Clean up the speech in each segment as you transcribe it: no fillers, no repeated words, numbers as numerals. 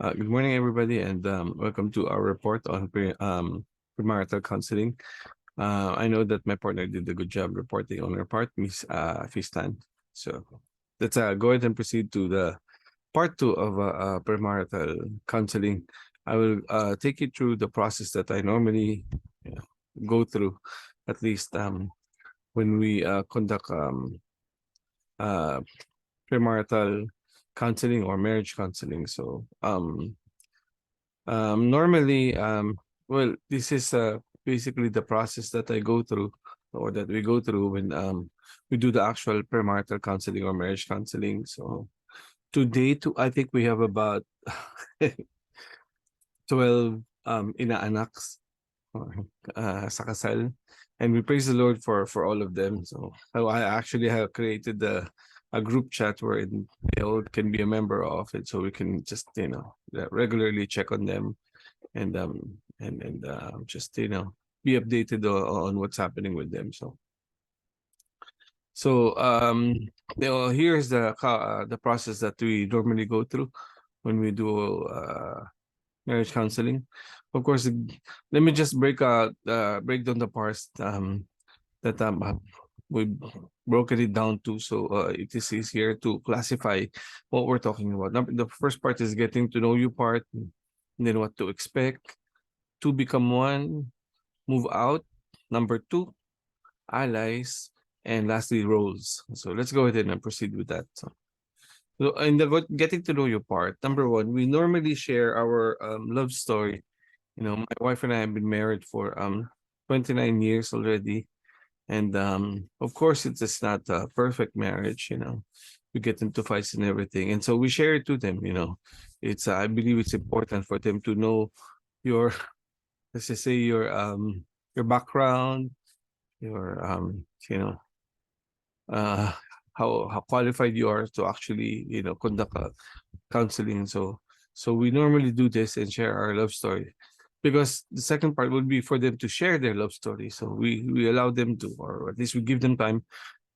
Good morning, everybody, and welcome to our report on premarital counseling. I know that my partner did a good job reporting on her part, Miss Fistan. So let's go ahead and proceed to the part two of premarital counseling. I will take you through the process that I normally go through, at least when we conduct uh, premarital counseling or marriage counseling. So normally, well, this is basically the process that I go through or that we go through when we do the actual premarital counseling or marriage counseling. So to date, I think we have about 12 inaanaks or sa kasal. And we praise the Lord for all of them. So I actually have created a group chat where they all can be a member of it, so we can just regularly check on them and just be updated on what's happening with them. So here's the process that we normally go through when we do marriage counseling. Of course, let me just break down the parts that we broken it down to, so it is easier to classify what we're talking about. The first part is getting to know you part, and then what to expect. Two become one, move out. Number two, allies, and lastly, roles. So let's go ahead and proceed with that. So in the getting to know you part, number one, we normally share our love story. My wife and I have been married for 29 years already. And of course, it is not a perfect marriage. We get into fights and everything. And so we share it to them. It's I believe it's important for them to know your, let's just say, your background, your uh how qualified you are to actually conduct a counseling. So we normally do this and share our love story, because the second part would be for them to share their love story. So we allow them to, or at least we give them time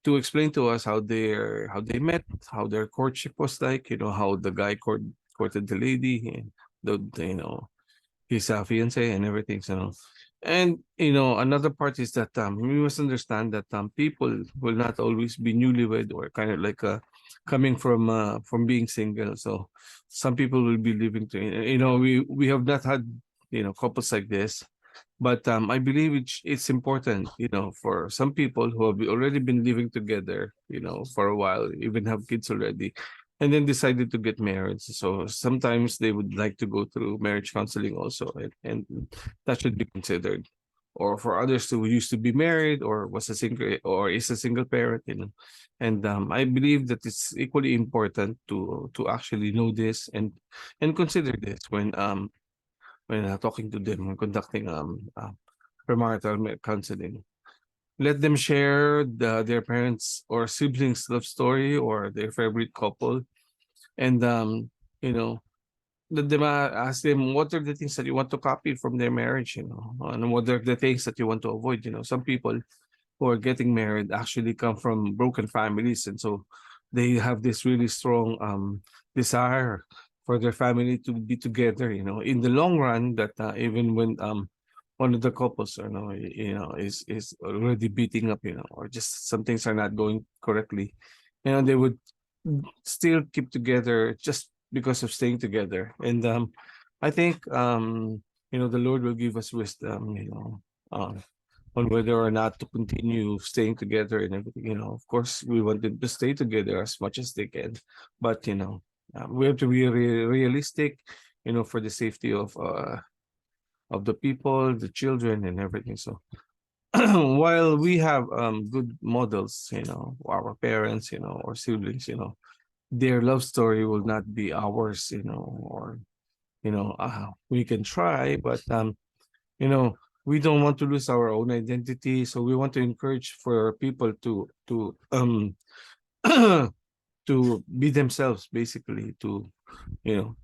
to explain to us how they met, how their courtship was like, how the guy courted the lady, and his fiance and everything. So, and another part is that we must understand that people will not always be newlywed or kind of like coming from being single. So some people will be living to, we have not had couples like this, but I believe it's important, for some people who have already been living together, for a while, even have kids already, and then decided to get married. So sometimes they would like to go through marriage counseling also, and that should be considered. Or for others who used to be married or was a single or is a single parent, and I believe that it's equally important to actually know this and consider this when talking to them, when conducting premarital counseling. Let them share their parents' or siblings' love story or their favorite couple, and you know, let them ask them what are the things that you want to copy from their marriage, and what are the things that you want to avoid. Some people who are getting married actually come from broken families, and so they have this really strong desire for their family to be together, in the long run, that even when one of the couples, is already beating up, or just some things are not going correctly, they would still keep together just because of staying together. And I think the Lord will give us wisdom, on whether or not to continue staying together and everything. Of course, we want them to stay together as much as they can, but we have to be realistic, for the safety of the people, the children, and everything. So while we have good models, our parents, or siblings, their love story will not be ours, or we can try, but you know we don't want to lose our own identity, so we want to encourage for people to to be themselves, basically, to you know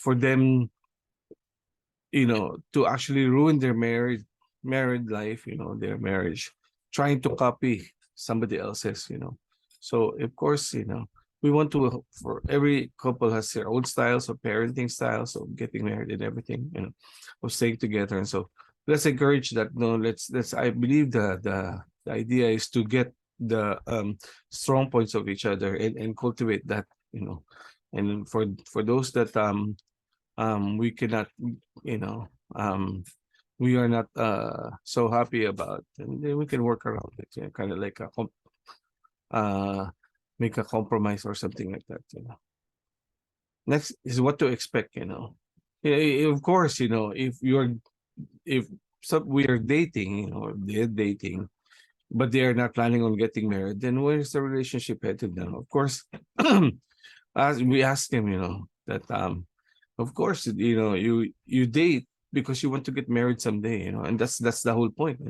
for them, to actually ruin their married life, their marriage, trying to copy somebody else's. So of course, we want to, for every couple has their own styles of parenting styles of getting married and everything, of staying together. And so let's encourage that. No, let's I believe the idea is to get the strong points of each other, and cultivate that, and for those that we cannot, you know we are not so happy about, and then we can work around it, kind of like uh make a compromise or something like that. Next is what to expect. Of course, if we are dating, they're dating, but they are not planning on getting married, then where is the relationship headed now? Of course, as we ask them, that of course, you date because you want to get married someday, and that's the whole point,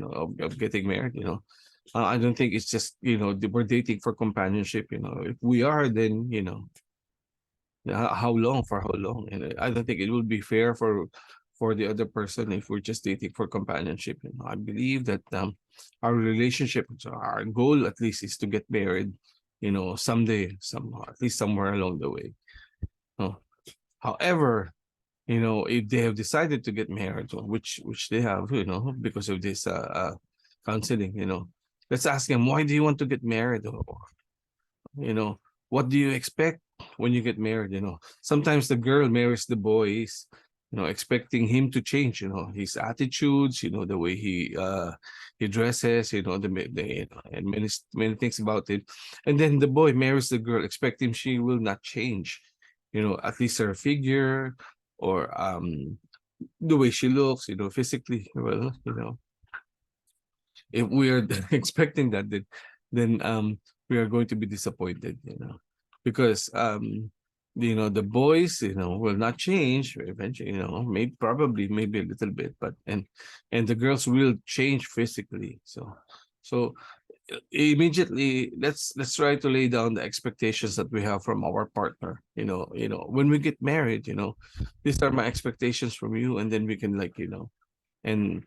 of getting married. I don't think it's just, we're dating for companionship. If we are, then, how long, for how long? And I don't think it would be fair for the other person if we're just dating for companionship. I believe that our relationship, so our goal at least, is to get married, someday, at least somewhere along the way. Oh. However, if they have decided to get married, which they have, because of this counseling, let's ask them, why do you want to get married? Or, you know, what do you expect when you get married? Sometimes the girl marries the boys, expecting him to change, his attitudes, the way he dresses, and many things about it. And then the boy marries the girl, expecting she will not change, at least her figure, or the way she looks, physically. Well, if we are expecting that, then we are going to be disappointed, because the boys, will not change eventually, maybe, probably, maybe a little bit, but and the girls will change physically. So immediately, let's try to lay down the expectations that we have from our partner. When we get married, these are my expectations from you, and then we can, like, and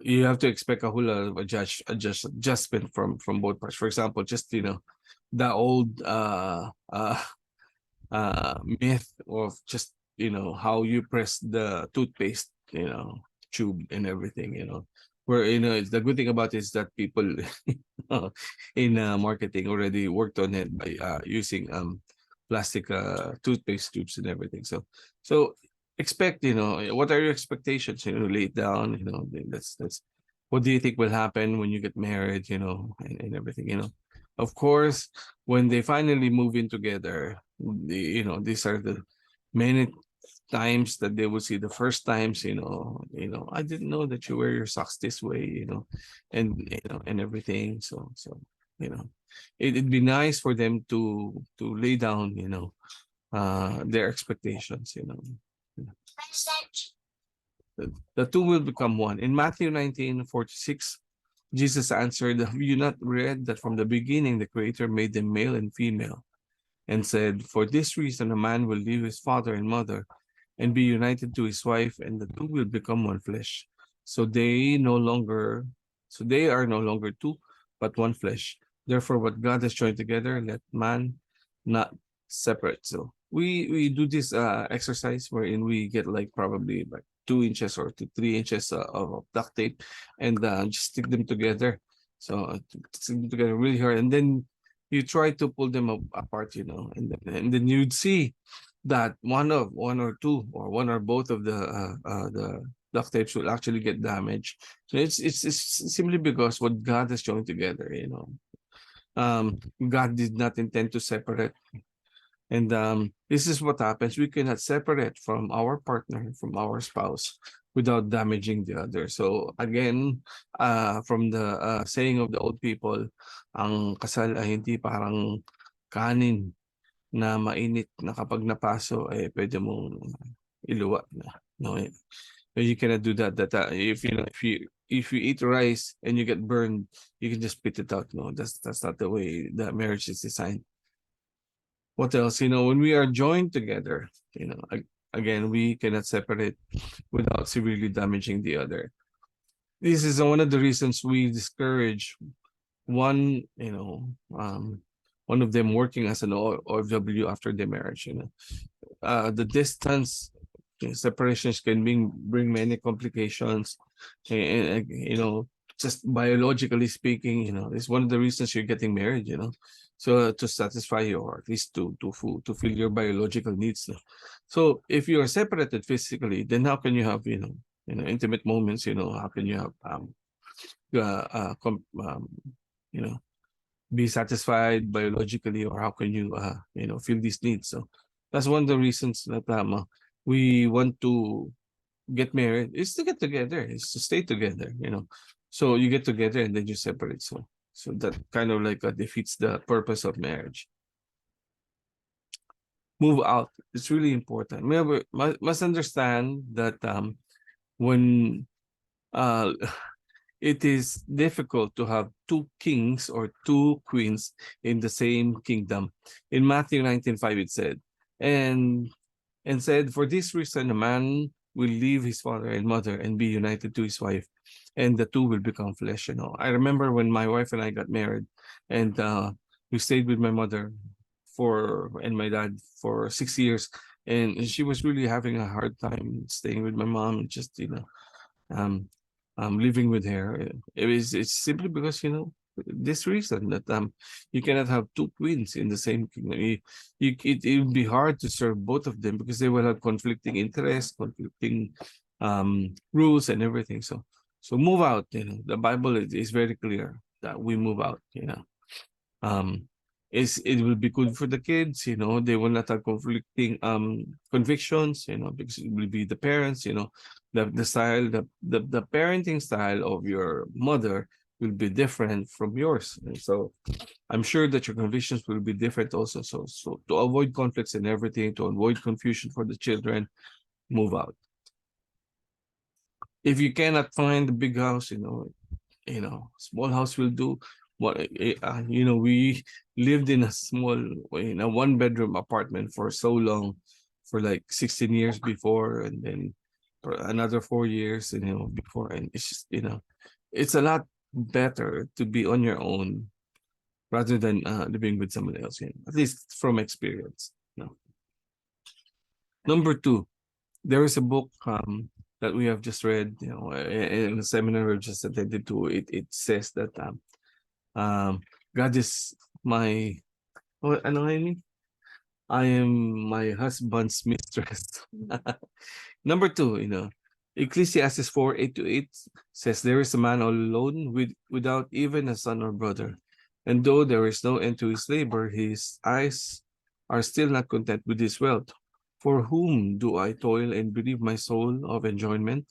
you have to expect a whole lot of adjustment from both parts. For example, just, the old myth of just, how you press the toothpaste, tube and everything, where, the good thing about it is that people in marketing already worked on it by using plastic toothpaste tubes and everything. So expect, what are your expectations? Lay it down. That's what do you think will happen when you get married? And everything. Of course, when they finally move in together, these are the many times that they will see the first times. I didn't know that you wear your socks this way. And everything. So it'd be nice for them to lay down, their expectations. The two will become one. In Matthew 19:46, Jesus answered, "Have you not read that from the beginning the Creator made them male and female, and said, for this reason a man will leave his father and mother and be united to his wife, and the two will become one flesh. So they are no longer two, but one flesh. Therefore, what God has joined together, let man not separate." So we do this exercise wherein we get, like, probably like 2 inches or to 3 inches of duct tape, and just stick them together. So stick them together really hard, and then you try to pull them apart, and then you'd see that one or two, or one or both of the duct tapes will actually get damaged. So it's simply because what God has joined together. God did not intend to separate. And this is what happens. We cannot separate from our partner, from our spouse, without damaging the other. So again, from the saying of the old people, ang kasal ay hindi parang kanin na mainit na kapag napaso, pwede mong iluwa na. No, you cannot do that. If you eat rice and you get burned, you can just spit it out. No, that's not the way that marriage is designed. What else? When we are joined together, again, we cannot separate without severely damaging the other. This is one of the reasons we discourage one one of them working as an OFW after their marriage. The distance separations can bring many complications, and just biologically speaking, it's one of the reasons you're getting married. So to satisfy you, or at least to fill your biological needs. So if you are separated physically, then how can you have intimate moments? How can you have uh, uh com- um, you know be satisfied biologically, or how can you feel these needs? So that's one of the reasons that we want to get married, is to get together, is to stay together. So you get together and then you separate. So that kind of like defeats the purpose of marriage. Move out, it's really important. We must understand that when uh it is difficult to have two kings or two queens in the same kingdom. In Matthew 19:5 it said, and said, for this reason a man will leave his father and mother and be united to his wife, and the two will become flesh. I remember when my wife and I got married, and we stayed with my mother and my dad for 6 years, and she was really having a hard time staying with my mom, just um living with her. It's simply because this reason that you cannot have two queens in the same kingdom. It would be hard to serve both of them because they will have conflicting interests, conflicting rules and everything. So move out. The Bible is very clear that we move out. Um, it will be good for the kids. They will not have conflicting convictions. Because it will be the parents. The style, the parenting style of your mother will be different from yours. And so I'm sure that your convictions will be different also. So to avoid conflicts and everything, to avoid confusion for the children, move out. If you cannot find a big house, small house will do. We lived in a small, one bedroom apartment for so long, for like 16 years before, and then for another 4 years, before, and it's just, it's a lot better to be on your own rather than living with someone else. At least from experience. Number two, there is a book that we have just read, in a seminar we just attended to. It says that God is my, what ano nga yun? I am my husband's mistress. Number two, Ecclesiastes 4:8-8 says, there is a man all alone without even a son or brother. And though there is no end to his labor, his eyes are still not content with his wealth. For whom do I toil and bereave my soul of enjoyment?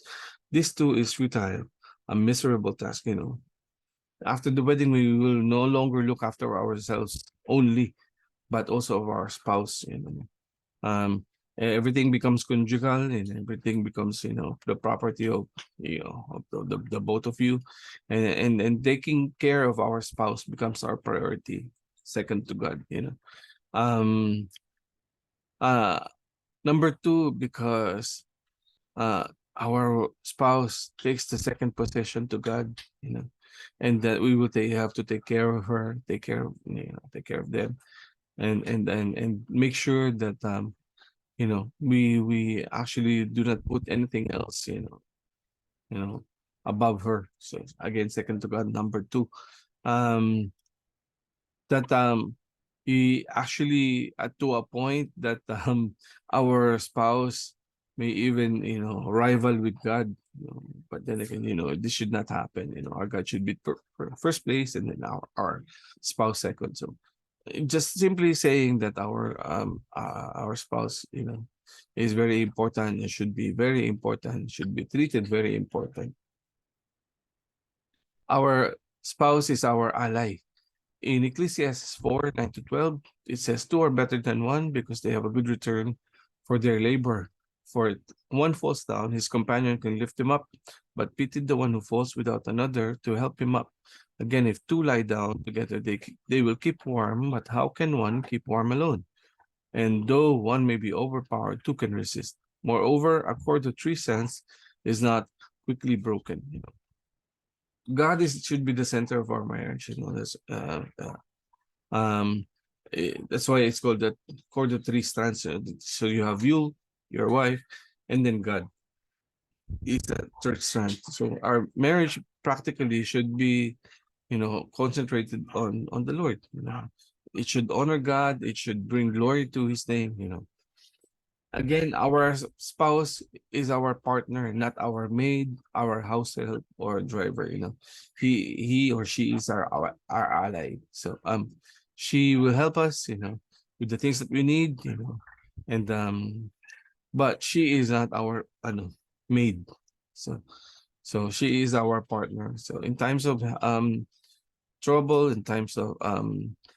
This too is futile, a miserable task. After the wedding, we will no longer look after ourselves only, but also of our spouse. Everything becomes conjugal, and everything becomes the property of the both of you, and taking care of our spouse becomes our priority, second to God. Um. Uh. Number two, because uh our spouse takes the second position to God. And that we will have to take care of her, take care of them, and make sure that we actually do not put anything else above her. So again, second to God. Number two, um that we actually, to a point that our spouse may even rival with God. But then again, this should not happen. Our God should be first place, and then our spouse second. So just simply saying that our spouse is very important, and should be very important, should be treated very important. Our spouse is our ally. In Ecclesiastes 4:9-12, it says, two are better than one because they have a good return for their labor. For one falls down, his companion can lift him up, but pity the one who falls without another to help him up. Again, if two lie down together, they will keep warm, but how can one keep warm alone? And though one may be overpowered, two can resist. Moreover, a cord of 3 cents is not quickly broken. God should be the center of our marriage. This, That's why it's called the cord of three strands. So you have you, your wife, and then God is the third strand. So our marriage practically should be, concentrated on the Lord. It should honor God. It should bring glory to His name. Again, our spouse is our partner, not our maid, our house help, or driver. He or she is our ally. So she will help us, with the things that we need, and but she is not our maid. So she is our partner. So in times of trouble, in times of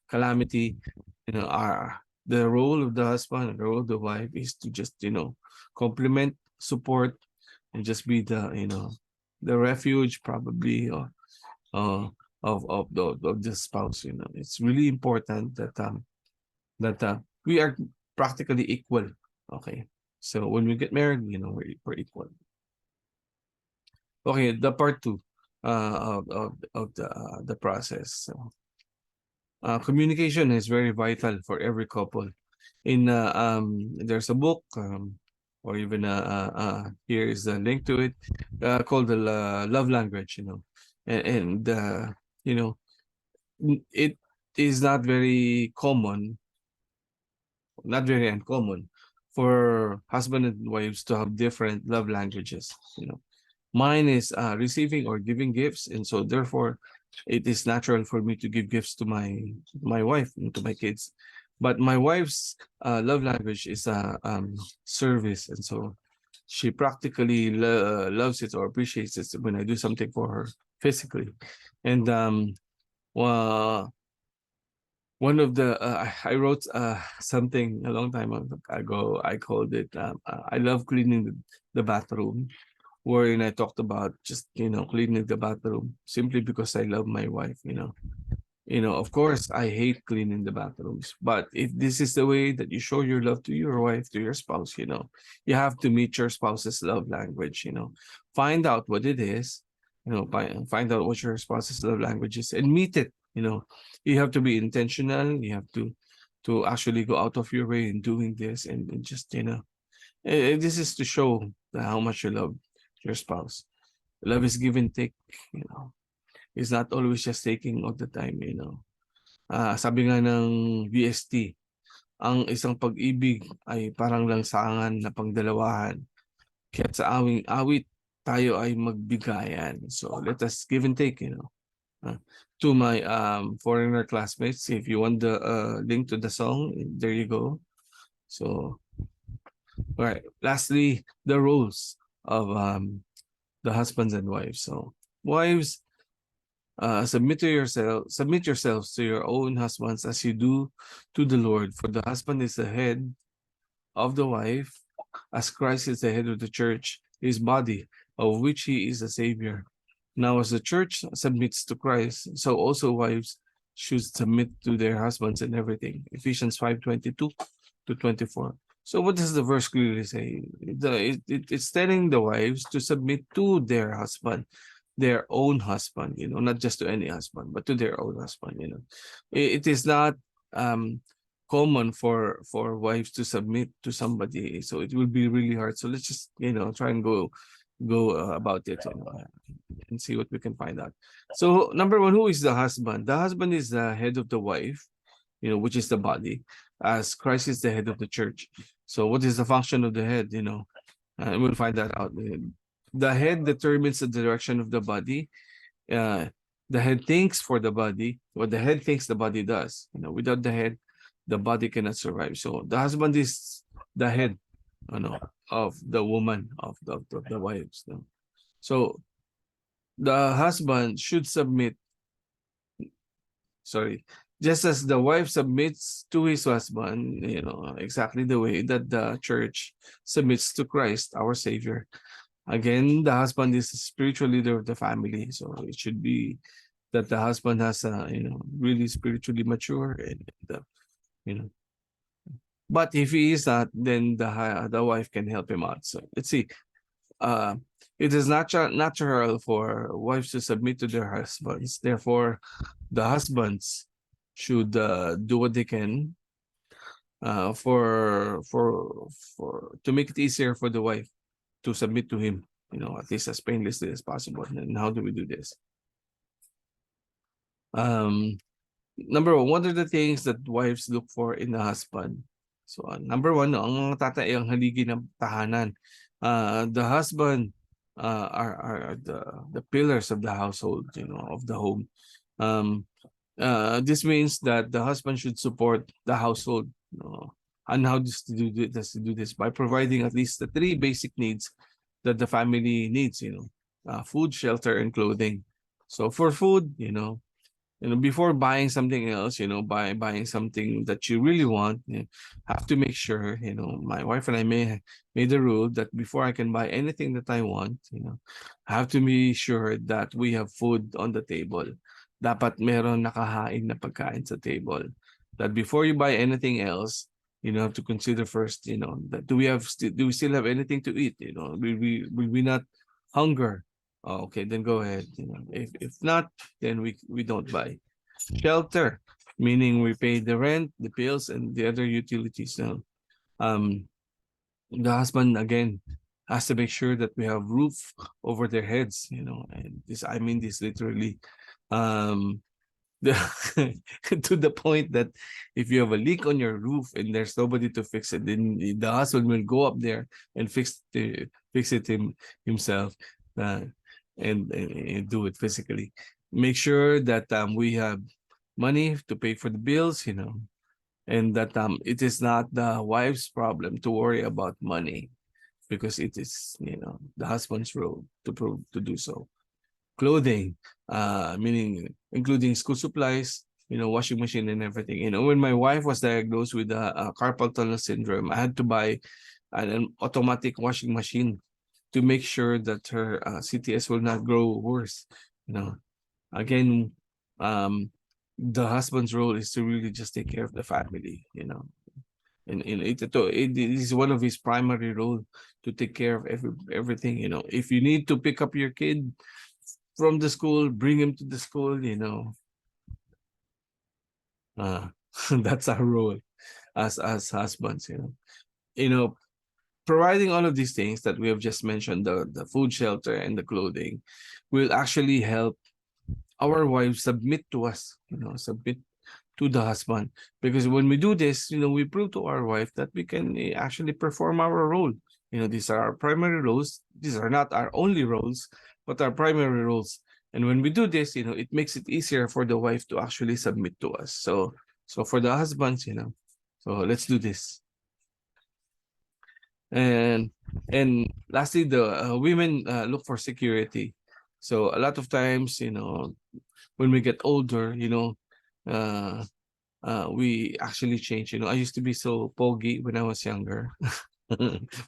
calamity, our the role of the husband and the role of the wife is to just complement, support, and just be the refuge probably uh, of the spouse. It's really important that we are practically equal. Okay, so when we get married, we're equal. Okay, the part two of the process. So, communication is very vital for every couple. There's a book, or even here is a link to it, called the love language. And you know, it is not very uncommon for husband and wives to have different love languages. Mine is receiving or giving gifts, and so therefore, it is natural for me to give gifts to my wife and to my kids. But my wife's love language is service, and so she practically loves it or appreciates it when I do something for her physically. And uh, one of the I wrote something a long time ago. I called it I love cleaning the bathroom, wherein I talked about just cleaning the bathroom simply because I love my wife. Of course, I hate cleaning the bathrooms, but if this is the way that you show your love to your wife, to your spouse, you have to meet your spouse's love language. Find out what it is. Find out what your spouse's love language is and meet it. You have to be intentional. You have to actually go out of your way in doing this, and just this is to show how much you love your spouse. Love is give and take. It's not always just taking all the time. Sabi nga ng VST, ang isang pag-ibig ay parang lansangan na pangdalawahan. Kaya't sa awing awit, tayo ay magbigayan. So let us give and take. To my foreigner classmates, if you want the link to the song, there you go. So, all right. Lastly, the roles of the husbands and wives. So, wives, submit yourselves to your own husbands as you do to the Lord. For the husband is the head of the wife, as Christ is the head of the church, his body, of which he is the Savior. Now, as the church submits to Christ, so also wives should submit to their husbands in everything. Ephesians 5:22-24. So what does the verse clearly say? It's telling the wives to submit to their husband, their own husband, not just to any husband, but to their own husband. It is not common for wives to submit to somebody, so it will be really hard. So let's just try and go about it, and see what we can find out. So number one, who is the husband? The husband is the head of the wife, which is the body, as Christ is the head of the church. So what is the function of the head? We'll find that out. The head determines the direction of the body. The head thinks for the body. What the head thinks, the body does. Without the head, the body cannot survive. So the husband is the head, of the woman, of the wives. So the husband should submit. Sorry, just as the wife submits to his husband, exactly the way that the church submits to Christ, our Savior. Again, the husband is the spiritual leader of the family, so it should be that the husband has really spiritually mature, and you know. But if he is not, then the wife can help him out. So let's see. It is natural for wives to submit to their husbands. Therefore, the husbands should do what they can for to make it easier for the wife to submit to him, at least as painlessly as possible. And how do we do this? Um, Number one, what are the things that wives look for in a husband? So, number one, no, ang mga tatay ang haligi ng tahanan. The husband are the pillars of the household, of the home. Um, this means that the husband should support the household. And how does to do this? By providing at least the three basic needs that the family needs, food, shelter, and clothing. So for food, before buying something else, buying something that you really want, have to make sure, my wife and I made a rule that before I can buy anything that I want, I have to be sure that we have food on the table. Dapat meron nakahain na pagkain sa table. That before you buy anything else, you have to consider first, that do we still have anything to eat? Will we not hunger? Oh, okay, then go ahead. If not, then we don't buy. Shelter, meaning we pay the rent, the bills, and the other utilities. Um, the husband again has to make sure that we have roof over their heads. And I mean this literally. Um, the to the point that if you have a leak on your roof and there's nobody to fix it, then the husband will go up there and fix it himself, and do it physically. Make sure that we have money to pay for the bills, and that it is not the wife's problem to worry about money, because it is, the husband's role to do so. Clothing, meaning including school supplies, washing machine and everything. When my wife was diagnosed with carpal tunnel syndrome, I had to buy an automatic washing machine to make sure that her CTS will not grow worse. Again, the husband's role is to really just take care of the family. And it is one of his primary role to take care of everything. If you need to pick up your kid from the school, bring him to the school. That's our role as husbands. Providing all of these things that we have just mentioned, the food, shelter, and the clothing, will actually help our wives submit to us, submit to the husband. Because when we do this, we prove to our wife that we can actually perform our role. These are our primary roles. These are not our only roles, but our primary roles. And when we do this, it makes it easier for the wife to actually submit to us. So for the husbands, so let's do this. And lastly, the women look for security. So a lot of times, when we get older, uh, we actually change. I used to be so poggy when I was younger.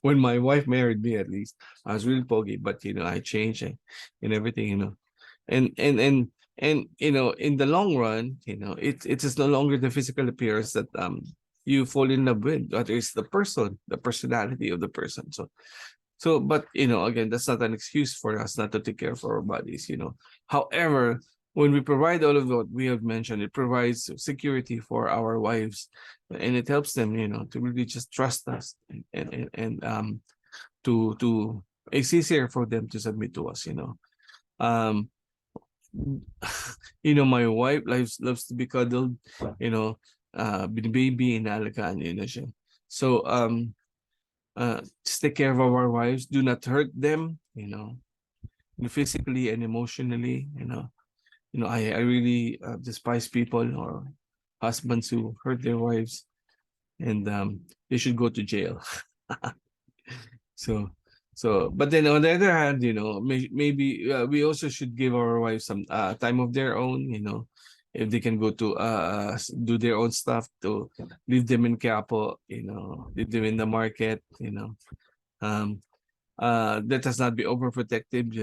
When my wife married me, at least, I was really poggy. But I changed and everything. And in the long run, it is no longer the physical appearance that you fall in love with, but it's the person, the personality of the person. So, but again, that's not an excuse for us not to take care of our bodies. However, when we provide all of what we have mentioned, it provides security for our wives, and it helps them, to really just trust us, and to it's easier for them to submit to us. Um, my wife loves to be cuddled, baby, inalagaan, siya. So, just take care of our wives. Do not hurt them, physically and emotionally. I really despise people or husbands who hurt their wives, and they should go to jail. But then on the other hand, maybe we also should give our wives some time of their own. If they can go to do their own stuff, to leave them in Quiapo, leave them in the market, let us not be overprotective,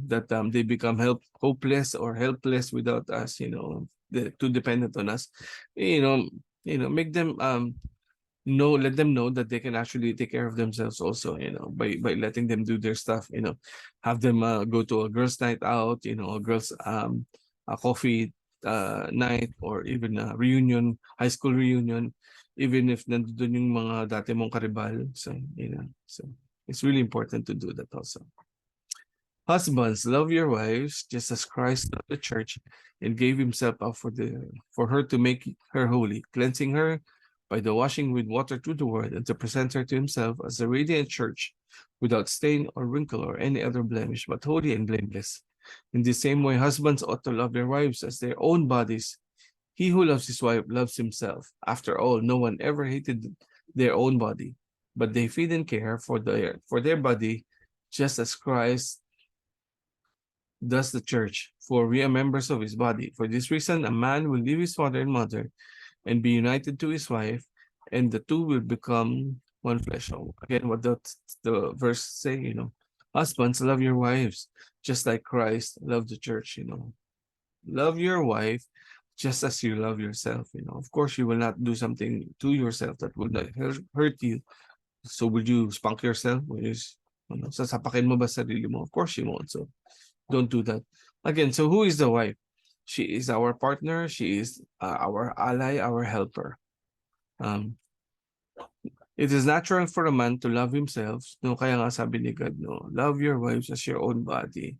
that they become hopeless or helpless without us, too dependent on us. Make them let them know that they can actually take care of themselves also, by letting them do their stuff, have them go to a girls' night out, a girls' a coffee night or even a reunion, high school reunion, even if nandun yung mga dati mong karibal. So, so it's really important to do that also. Husbands, love your wives just as Christ loved the church and gave himself up for her to make her holy, cleansing her by the washing with water through the word, and to present her to himself as a radiant church without stain or wrinkle or any other blemish, but holy and blameless. In the same way, husbands ought to love their wives as their own bodies. He who loves his wife loves himself. After all, no one ever hated their own body, but they feed and care for their body, just as Christ does the church, for we are members of his body. For this reason, a man will leave his father and mother and be united to his wife, and the two will become one flesh. So again, what the verse say, husbands, love your wives, just like Christ loved the church, love your wife just as you love yourself, Of course, you will not do something to yourself that will not hurt you. So will you spunk yourself? Will you, sasapakin mo ba sarili mo? Of course you won't. So don't do that. Again, so who is the wife? She is our partner. She is our ally, our helper. It is natural for a man to love himself. No, kaya nga sabi ni God, no, love your wives as your own body.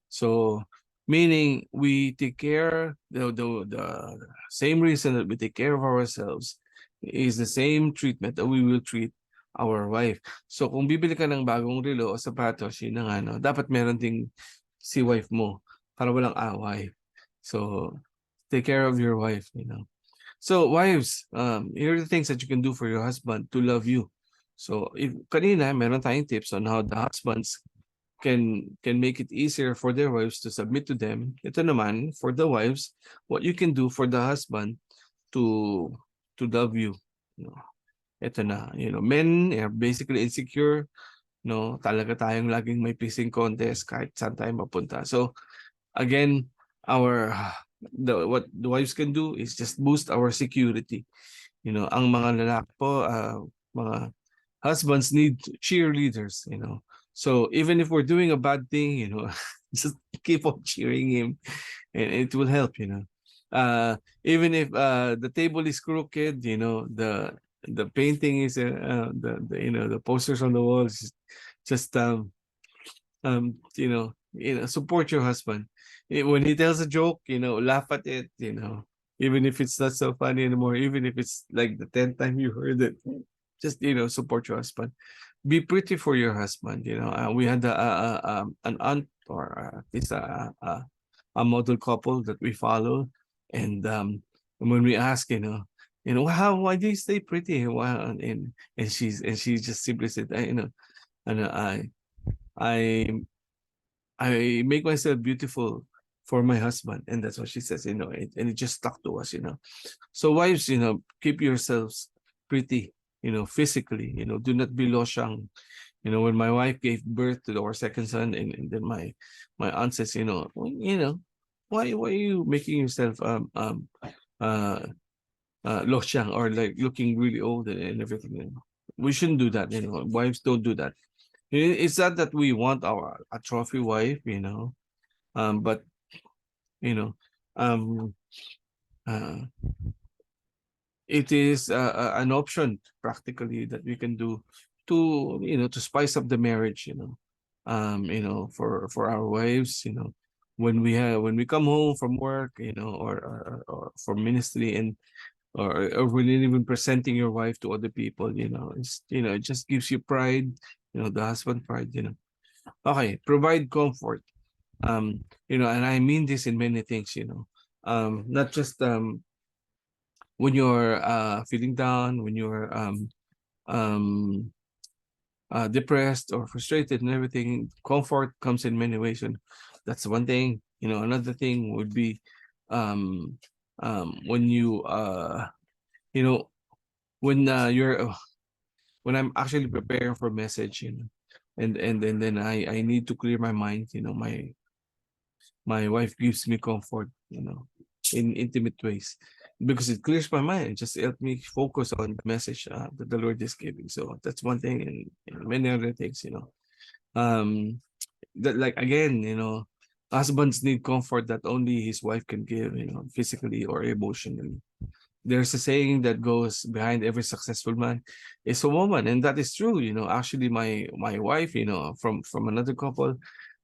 So, meaning we take care, the same reason that we take care of ourselves is the same treatment that we will treat our wife. So, kung bibili ka ng bagong relo o sapatos, yun na nga, no, dapat meron ding si wife mo para walang away. So, take care of your wife. So, wives, here are the things that you can do for your husband to love you. So, kanina, meron tayong tips on how the husbands can make it easier for their wives to submit to them. Ito naman, for the wives, what you can do for the husband to love you. Ito na, men are basically insecure. No, talaga tayong laging may pissing contest kahit saan tayo mapunta. So, again, what the wives can do is just boost our security. Ang mga lalaki po, mga husbands need cheerleaders. So even if we're doing a bad thing, just keep on cheering him, and it will help. Even if the table is crooked, the painting is the posters on the walls, just support your husband. When he tells a joke, laugh at it, even if it's not so funny anymore, even if it's like the 10th time you heard it, just, support your husband. Be pretty for your husband. We had an aunt, or at least a model couple that we follow. And when we ask, why do you stay pretty? Wow. And she just simply said, I I make myself beautiful for my husband. And that's what she says, and it just stuck to us. So wives, keep yourselves pretty, physically, do not be losyang. When my wife gave birth to our second son, and then my aunt says, why are you making yourself losyang, or like looking really old and everything? We shouldn't do that. Wives don't do that. It's not that we want a trophy wife, but you know, um, uh, it is an option practically that we can do to spice up the marriage. For our wives, when we come home from work, or from ministry, and or when you're even presenting your wife to other people, it just gives you pride, the husband pride. Okay, provide comfort. And I mean this in many things. Not just when you're feeling down, when you're um depressed or frustrated and everything. Comfort comes in many ways, and that's one thing. Another thing would be when you know you're when I'm actually preparing for a message, and then I need to clear my mind. My wife gives me comfort, in intimate ways, because it clears my mind. It just helps me focus on the message that the Lord is giving. So that's one thing, and many other things. Um, that, like, again, Husbands need comfort that only his wife can give, physically or emotionally. There's a saying that goes, behind every successful man is a woman, and that is true. Actually, my wife, from another couple,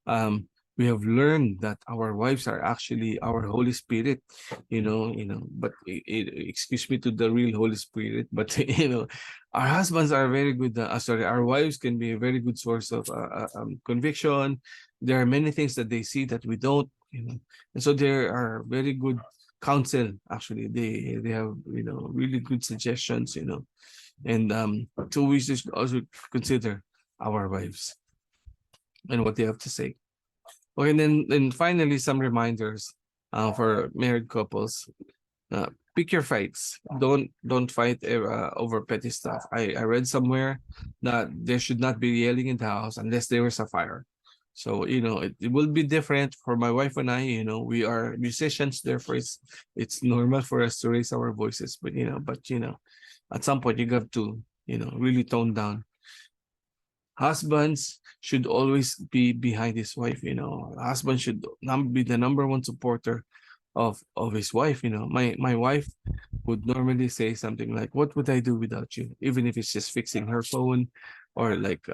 um, we have learned that our wives are actually our Holy Spirit. But excuse me to the real Holy Spirit, but our husbands are very good. Sorry, our wives can be a very good source of conviction. There are many things that they see that we don't. And so there are very good counsel. Actually, they have really good suggestions. And so we should also consider our wives and what they have to say. Okay, and then finally some reminders for married couples. Pick your fights. Don't fight over petty stuff. I read somewhere that there should not be yelling in the house unless there is a fire. So it will be different for my wife and I. We are musicians, therefore it's normal for us to raise our voices. But at some point you have to really tone down. Husbands should always be behind his wife. Husband should be the number one supporter of his wife. My wife would normally say something like, "What would I do without you?" Even if it's just fixing her phone, or like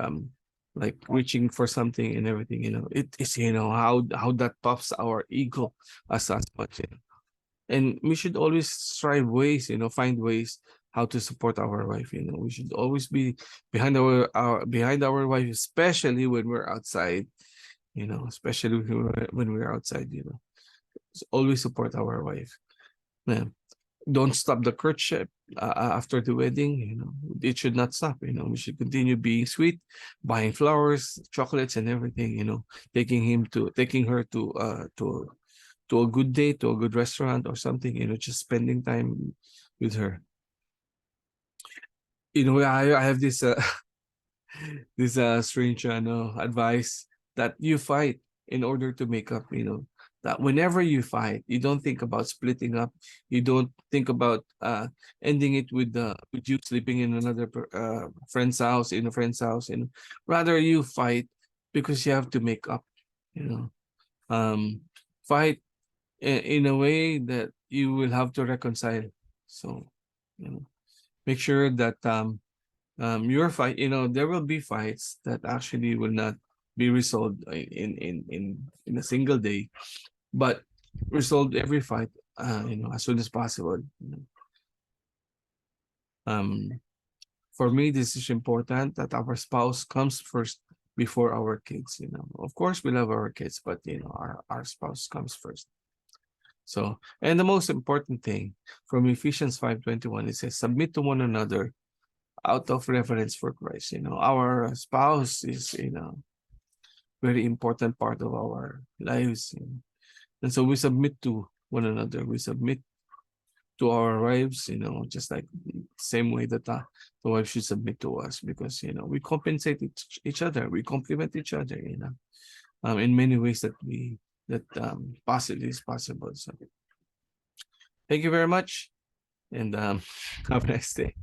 reaching for something and everything. It is how that pops our ego as husbands. And we should always strive ways, find ways how to support our wife. We should always be behind our wife, especially when we're outside. Especially when we're outside. Always support our wife. Yeah. Don't stop the courtship after the wedding. It should not stop. We should continue being sweet, buying flowers, chocolates, and everything. Taking her to a good date, to a good restaurant or something. Just spending time with her. I have this this strange advice that you fight in order to make up. That whenever you fight, you don't think about splitting up. You don't think about ending it with you sleeping in another friend's house, in a friend's house. Rather you fight because you have to make up. You know, fight in a way that you will have to reconcile. So, make sure that your fight, there will be fights that actually will not be resolved in a single day, but resolve every fight, as soon as possible. Um, for me, this is important that our spouse comes first before our kids. Of course, we love our kids, but our spouse comes first. So, and the most important thing from Ephesians 5:21, it says, "Submit to one another out of reverence for Christ." Our spouse is very important part of our lives. And so we submit to one another. We submit to our wives, just like same way that the wife should submit to us, because we compensate each other, we complement each other, in many ways that possibly is possible. So thank you very much, and have a nice day.